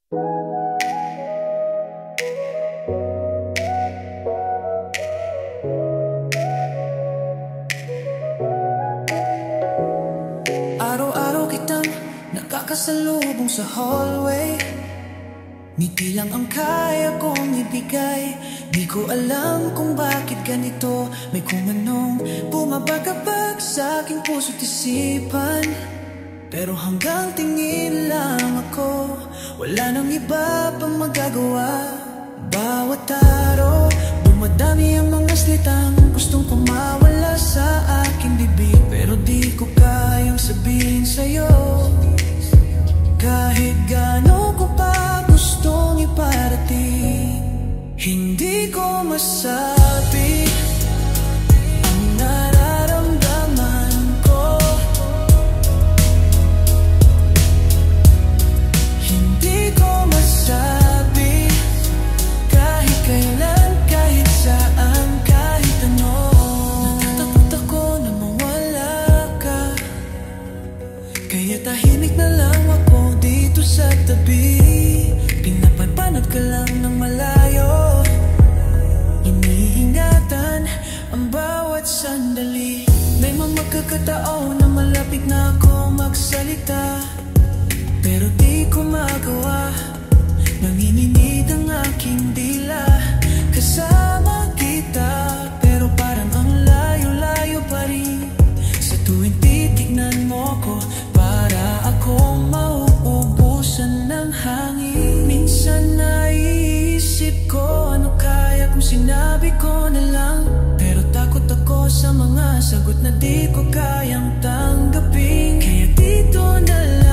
Araw-araw kitang nakakasalubong sa hallway. Ngiti lang ang kaya kong ibigay. Di ko alam kung bakit ganito. May kung anong bumabagabag sa aking puso't isipan. Pero hanggang tingin lang ako, wala nang iba pang magagawa. Bawat araw, dumadami ang mga salitang gustong kumawala sa aking bibig. Pero di ko kayang sabihin sa'yo, kahit gaano ko pa gustong iparating. Hindi ko masabi ang nararamdaman ko. Hindi ko masabi kahit kailan, kahit saan, kahit ano. Natatakot ako na mawala ka, kaya tahimik na lang ako dito sa tabi. Pinapanod ka lang ng malayo, iniingatan ang bawat sandali. May mga magkakataon na malapit na ako magsalita, pero di ko magawa. Nanginginig ang aking dila kasama kita, pero parang ang layo-layo pa rin. Sa tuwing titignan mo ko, para akong mauubusan ng hangin. Minsan naiisip ko, ano kaya kung sinabi ko na lang. Pero takot ako sa mga sagot na di ko kayang tanggapin. Kaya dito na lang